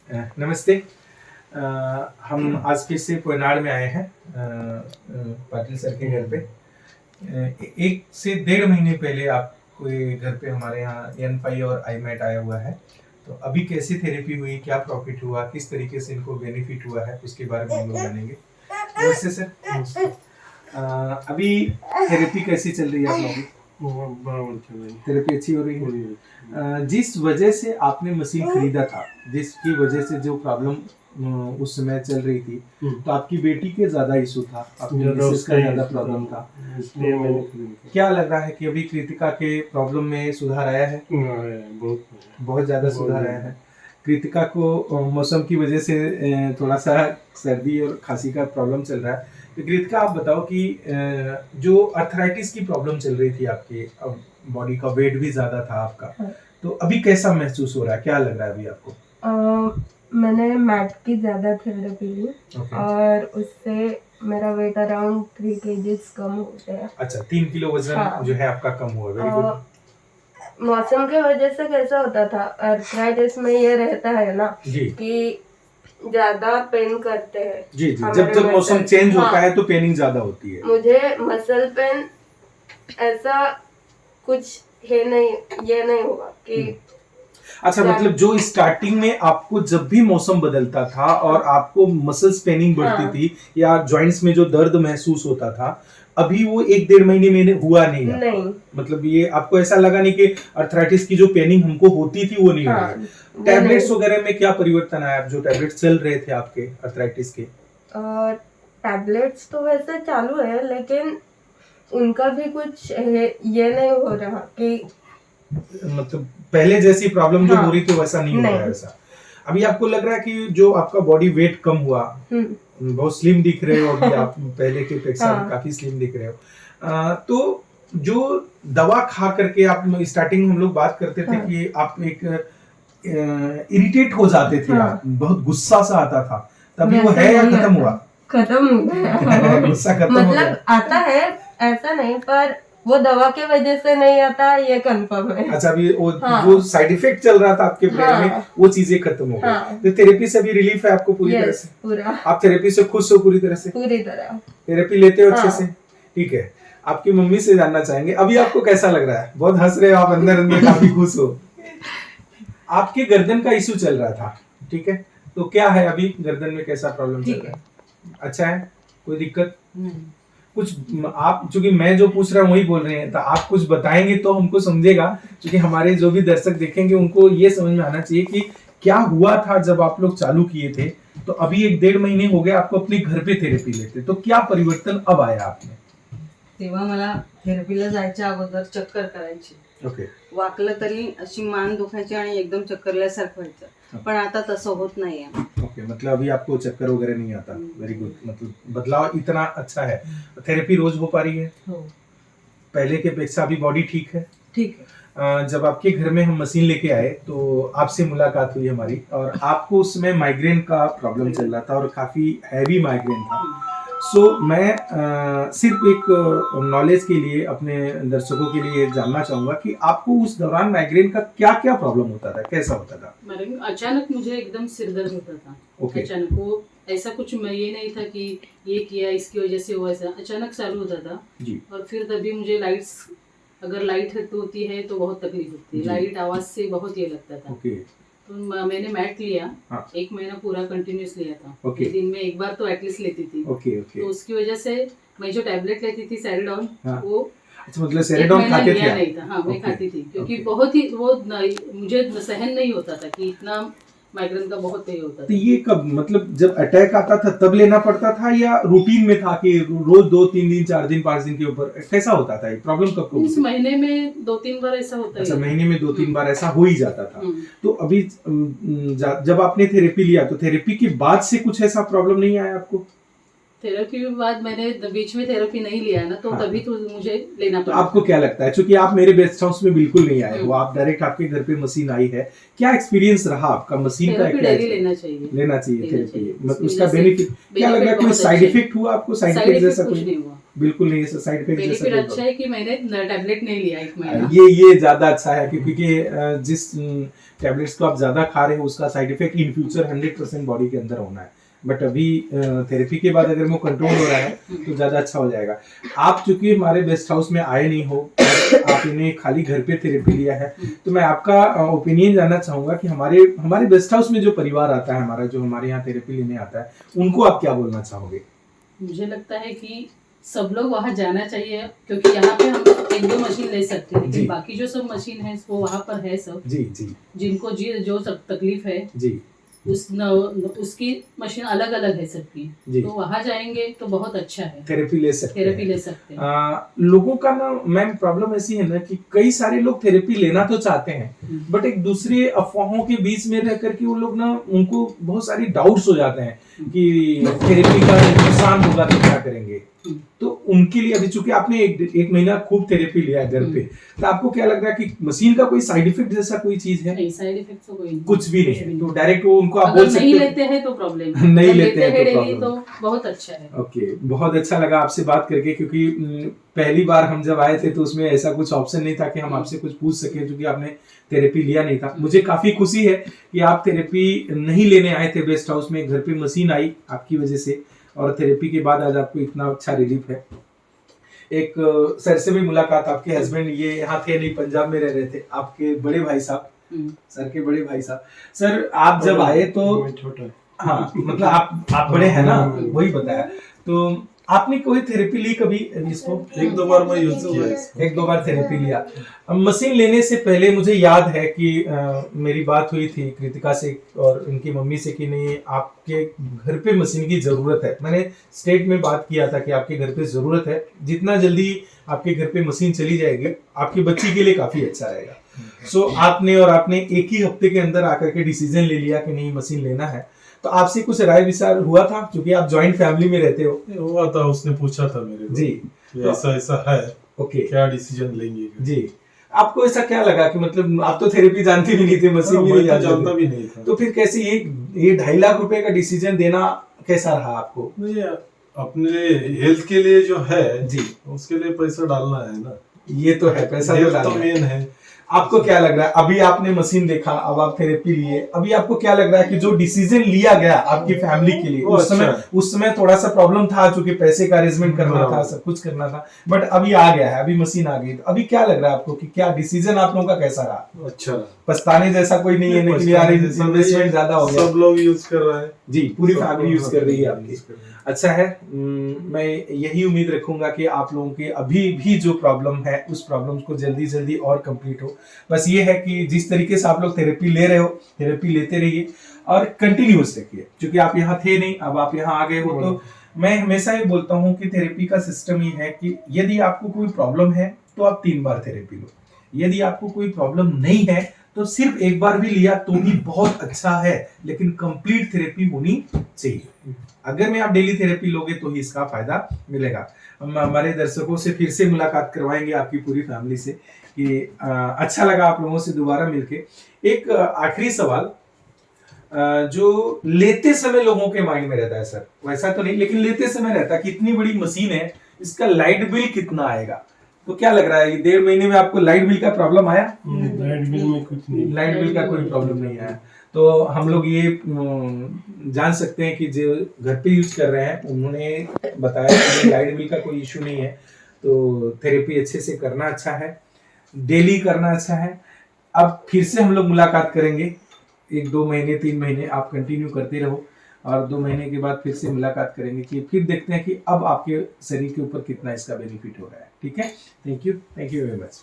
नमस्ते। अ, हम आज फिर से कोयनाड में आए हैं पाटिल सर के घर पे। 1 से 1.5 महीने पहले आपके घर पे हमारे यहाँ एन5 और आईमेट आया हुआ है। तो अभी कैसी थेरेपी हुई, क्या प्रॉफिट हुआ, किस तरीके से इनको बेनिफिट हुआ है, उसके बारे में हम लोग जानेंगे। नमस्ते सर। अभी थेरेपी कैसी चल रही है आप लोगों की? बराबर चल रही है। थेरेपी अच्छी हो रही है। जिस वजह से आपने मशीन खरीदा था, जिसकी वजह से जो प्रॉब्लम उस समय चल रही थी, तो आपकी बेटी के ज्यादा इशू था, आपकी मिसेस का ज्यादा प्रॉब्लम था। तो क्या लग रहा है कि अभी कृतिका के प्रॉब्लम में सुधार आया है? बहुत ज्यादा सुधार आया है। कृतिका को मौसम की वजह से थोड़ा सा सर्दी और खांसी का प्रॉब्लम चल रहा है। तो कृतिका आप बताओ कि जो अर्थराइटिस की प्रॉब्लम चल रही थी आपके, बॉडी का वेट भी ज्यादा था आपका, तो अभी कैसा महसूस हो रहा है, क्या लग रहा है अभी आपको? मैंने मैट की ज्यादा थेरेपी ली और उससे मेरा वेट अराउंड 3 kgs कम हो गया। अच्छा, 3 किलो वजन जो है आपका कम हुआ। Very good. मौसम के वजह से कैसा होता था, अर्थराइटिस में ये रहता है ना कि ज्यादा पेन करते हैं। जी जी, जब मौसम चेंज होता है तो पेनिंग ज्यादा होती है। मुझे मसल पेन ऐसा कुछ है नहीं, ये नहीं हुआ कि अच्छा, मतलब जो स्टार्टिंग में आपको जब भी मौसम बदलता था और आपको मसल्स पेनिंग बढ़ती थी या जॉइंट्स में जो दर्द महसूस होता था, अभी वो 1-1.5 महीने में हुआ नहीं। मतलब ये आपको ऐसा लगा नहीं कि अर्थराइटिस की जो पेनिंग हमको होती थी वो नहीं हो रही। टैबलेट्स वगैरह में क्या परिवर्तन आया? जो टैबलेट्स चल रहे थे आपके अर्थराइटिस के? टैबलेट्स तो वैसे चालू है, लेकिन उनका भी कुछ ये नहीं हो रहा कि मतलब पहले जैसी प्रॉब्लम जो हो रही थी वैसा नहीं हो रहा है ऐसा। अभी आपको लग रहा है कि जो आपका बॉडी वेट कम हुआ, बहुत स्लिम दिख रहे हो अभी आप, पहले के अपेक्षा काफी स्लिम दिख रहे हो। तो जो दवा खा करके आप, स्टार्टिंग हम लोग बात करते थे कि आप एक इरिटेट हो जाते थे, आप बहुत गुस्सा सा आता था, तभी वो है या खत्म हुआ? खत्म हो गया। गुस्सा खत्म हो गया। मतलब आता है ऐसा नहीं, पर वो दवा के वजह से नहीं आता, ये कंफर्म है। अच्छा, अभी वो जो साइड इफेक्ट चल रहा था आपके ब्रेन में, वो चीजें खत्म हो गई। तो थेरेपी से भी रिलीफ है आपको पूरी तरह से? पूरा। आप थेरेपी से खुश हो पूरी तरह से? पूरी तरह। थेरेपी लेते हो अच्छे से? ठीक है। आपकी मम्मी से जानना चाहेंगे, अभी आपको कैसा लग रहा है? बहुत हंस रहे हो आप, अंदर अंदर काफी खुश हो। आपके गर्दन का इशू चल रहा था, ठीक है? तो क्या है अभी गर्दन में, कैसा प्रॉब्लम चल रहा है? अच्छा है, कोई दिक्कत? कुछ आप, चूंकि मैं जो पूछ रहा हूँ वही बोल रहे हैं, तो आप कुछ बताएंगे तो हमको समझेगा, क्योंकि हमारे जो भी दर्शक देखेंगे उनको ये समझ में आना चाहिए कि क्या हुआ था जब आप लोग चालू किए थे। तो अभी 1-1.5 महीने हो गए आपको अपने घर पे थेरेपी लेते, तो क्या परिवर्तन अब आया आपने? तेव्हा मला थेरपीला जायच्या अगोदर चक्कर करायची, वाकलं तरी अशी मान दुखायची आणि एकदम चक्करल्यासारखं व्हायचं, पण आता तसं होत नाहीये। ओके, मतलब अभी आपको चक्कर वगैरह नहीं आता। वेरी गुड, मतलब बदलाव इतना अच्छा है। थेरेपी रोज हो पा रही है? पहले के अपेक्षा अभी बॉडी ठीक है? ठीक है। जब आपके घर में हम मशीन लेके आए तो आपसे मुलाकात हुई हमारी, और आपको उसमें माइग्रेन का प्रॉब्लम चल रहा था और काफी हैवी माइग्रेन था। सो मैं सिर्फ एक नॉलेज के लिए अपने दर्शकों के लिए जानना चाहूंगा कि आपको उस दौरान माइग्रेन का क्या क्या प्रॉब्लम होता था, कैसा होता था? मैडम, अचानक मुझे एकदम सिर दर्द होता था। अचानक, वो ऐसा कुछ ये नहीं था कि ये किया इसकी वजह से हुआ, ऐसा अचानक चालू होता था जी। और फिर तभी मुझे लाइट्स, अगर लाइट होती है तो बहुत तकलीफ होती है, लाइट आवाज से बहुत ये लगता था। तो मैंने मैट लिया। 1 महीना पूरा कंटिन्यूस लिया था। दिन में एक बार तो एटलीस्ट लेती थी। तो उसकी वजह से मैं जो टैबलेट लेती थी सेरेडॉन, वो अच्छा, मतलब सेरेडॉन खाते थे? नहीं था। हाँ, मैं खाती थी, क्योंकि बहुत ही वो मुझे सहन नहीं होता था कि इतना माइग्रेन का बहुत ही होता था। तो ये कब, मतलब जब अटैक आता था तब लेना पड़ता था या रूटीन में था कि रोज 2-3 दिन 4 दिन 5 दिन के ऊपर, कैसा होता था? ये प्रॉब्लम कब इस महीने में 2-3 बार ऐसा होता है। अच्छा, महीने में 2-3 बार ऐसा हो ही जाता था। तो अभी जब आपने थेरेपी लिया तो थेरेपी के बाद से कुछ ऐसा प्रॉब्लम नहीं आया आपको? थेरेपी के बाद मैंने बीच में थेरेपी नहीं लिया ना, तो तभी तो मुझे लेना पड़ा। आपको क्या लगता है, क्योंकि आप मेरे बेस्ट हाउस में बिल्कुल नहीं आए हो, आप डायरेक्ट आपके घर पे मशीन आई है, क्या एक्सपीरियंस रहा आपका मशीन का? लेना चाहिए थेरेपी, मतलब उसका बेनिफिट क्या लग रहा है? कोई साइड इफेक्ट हुआ आपको? साइड इफेक्ट जैसा कुछ नहीं हुआ। बिल्कुल नहीं, साइड इफेक्ट जैसा बेनिफिट कोई अच्छा है कि मैंने टैबलेट नहीं लिया 1 महीना। ये ज्यादा अच्छा है क्योंकि जिस टैबलेट्स को आप ज्यादा खा रहे हो उसका side effect in future 100% body के अंदर होना है, बट अभी थेरेपी के बाद अगर वो कंट्रोल हो रहा है तो ज्यादा अच्छा हो जाएगा। आप चूंकि हमारे बेस्ट हाउस में आए नहीं हो, आप इन्हें खाली घर पे थेरेपी लिया है, तो मैं आपका ओपिनियन जानना चाहूंगा कि हमारे बेस्ट हाउस में जो परिवार आता है हमारा, जो हमारे यहाँ थेरेपी लेने आता है, उनको आप क्या बोलना चाहोगे? मुझे लगता है कि सब लोग वहाँ जाना चाहिए, क्योंकि यहाँ पे हम 1-2 मशीन ले सकते हैं, लेकिन बाकी जो सब मशीन है वो वहाँ पर है सब। जी जी। जिनको जो सब तकलीफ है जी उसकी मशीन अलग अलग है सबकी, तो वहाँ जाएंगे तो बहुत अच्छा है, थेरेपी ले सकते हैं। लोगों का ना मैम प्रॉब्लम ऐसी है ना कि कई सारे लोग थेरेपी लेना तो चाहते हैं, बट एक दूसरे अफवाहों के बीच में रह करके वो लोग ना, उनको बहुत सारी डाउट्स हो जाते हैं कि थेरेपी का नुकसान होगा तो क्या करेंगे। तो उनके लिए अभी चूंकि आपने एक महीना खूब थेरेपी लिया है घर पे, तो आपको क्या लग रहा है कि मशीन का कोई साइड इफेक्ट जैसा कोई चीज है? नहीं, साइड इफेक्ट तो कोई नहीं, कुछ भी नहीं है, तो डायरेक्ट वो उनको आप अगर बोल सकते नहीं हैं लेते हैं तो प्रॉब्लम नहीं लेते हैं तो प्रॉब्लम, तो बहुत अच्छा है। ओके, बहुत अच्छा लगा आपसे बात करके, क्योंकि पहली बार हम जब आए थे तो उसमें ऐसा कुछ ऑप्शन नहीं था कि हम आपसे कुछ पूछ सके, क्योंकि आपने थेरेपी लिया नहीं था। मुझे काफी खुशी है कि आप थेरेपी नहीं लेने आए थे बेस्ट हाउस में, घर पे मशीन आई आपकी वजह से, और थेरेपी के बाद आज आपको इतना अच्छा रिलीफ है। एक सर से भी मुलाकात, आपके हस्बैंड ये यहाँ थे नहीं, पंजाब में रह रहे थे, आपके बड़े भाई साहब, सर के बड़े भाई साहब। सर आप जब आए तो छोटा, हाँ मतलब आप बड़े हैं ना, वही बताया। तो आपने कोई थेरेपी ली कभी इसको? 1-2 बार मैं यूज किया है। 1-2 बार थेरेपी लिया। मशीन लेने से पहले मुझे याद है कि मेरी बात हुई थी कृतिका से और इनकी मम्मी से कि नहीं, आपके घर पे मशीन की जरूरत है। मैंने स्टेट में बात किया था कि आपके घर पे जरूरत है, जितना जल्दी आपके घर पे मशीन चली जाएगी आपकी बच्ची के लिए काफी अच्छा रहेगा। सो आपने एक ही हफ्ते के अंदर आकर के डिसीजन ले लिया कि नहीं मशीन लेना है। तो आपसे कुछ राय विचार हुआ था, क्योंकि आप जॉइंट फैमिली में रहते हो? हुआ था, उसने पूछा था मेरे को जी, तो ऐसा है, ओके, क्या डिसीजन लेंगे जी। आपको ऐसा क्या लगा कि मतलब आप तो थेरेपी जानते भी नहीं थे, मशीन भी नहीं जानता भी नहीं था, तो फिर कैसे ये 2.5 लाख रुपए का डिसीजन देना कैसा रहा आपको? अपने हेल्थ के लिए जो है जी, उसके लिए पैसा डालना है ना, ये तो है, पैसा तो मेन है। आपको क्या लग रहा है, अभी आपने मशीन देखा, अब आप थेरेपी लिए, अभी आपको क्या लग रहा है कि जो डिसीजन लिया गया आपकी फैमिली के लिए, उस समय थोड़ा सा प्रॉब्लम था, क्योंकि पैसे का अरेंजमेंट करना था, सब कुछ करना था, बट अभी आ गया है, अभी मशीन आ गई, तो अभी क्या लग रहा है आपको कि क्या डिसीजन आप लोगों का कैसा रहा? अच्छा, पछताने जैसा कोई नहीं है ना कि यार इन्वेस्टमेंट ज्यादा हो गया? सब लोग यूज कर रहा है जी, पूरी फैमिली यूज कर रही है आपकी। अच्छा है, मैं यही उम्मीद रखूंगा कि आप लोगों के अभी भी जो प्रॉब्लम है उस प्रॉब्लम को जल्दी जल्दी और कंप्लीट हो। बस ये है कि जिस तरीके से आप लोग थेरेपी ले रहे हो, थेरेपी लेते रहिए और कंटिन्यूअस रखिए, क्योंकि आप यहाँ थे नहीं, अब आप यहाँ आ गए हो। तो मैं हमेशा ये बोलता हूँ कि थेरेपी का सिस्टम ये है कि यदि आपको कोई प्रॉब्लम है तो आप 3 बार थेरेपी लो, यदि आपको कोई प्रॉब्लम नहीं है तो सिर्फ 1 बार भी लिया तो भी बहुत अच्छा है, लेकिन कंप्लीट थेरेपी होनी चाहिए। अगर में आप डेली थेरेपी लोगे तो ही इसका फायदा मिलेगा। हम हमारे दर्शकों से फिर से मुलाकात करवाएंगे, आपकी पूरी फैमिली से, कि अच्छा लगा आप लोगों से दोबारा मिलके। एक आखिरी सवाल जो लेते समय लोगों के माइंड में रहता है सर, वैसा तो नहीं लेकिन लेते समय रहता है कि इतनी बड़ी मशीन है, इसका लाइट बिल कितना आएगा? तो क्या लग रहा है ये 1.5 महीने में आपको लाइट बिल का प्रॉब्लम आया? लाइट बिल में कुछ नहीं, लाइट बिल का कोई प्रॉब्लम नहीं आया। तो हम लोग ये जान सकते हैं कि जो घर पे यूज कर रहे हैं उन्होंने बताया कि लाइट बिल का कोई इशू नहीं है, तो थेरेपी अच्छे से करना अच्छा है, डेली करना अच्छा है। अब फिर से हम लोग मुलाकात करेंगे, 1-2 महीने 3 महीने आप कंटिन्यू करते रहो, और 2 महीने के बाद फिर से मुलाकात करेंगे कि फिर देखते हैं कि अब आपके शरीर के ऊपर कितना इसका बेनिफिट हो रहा है। ठीक है, थैंक यू वेरी मच।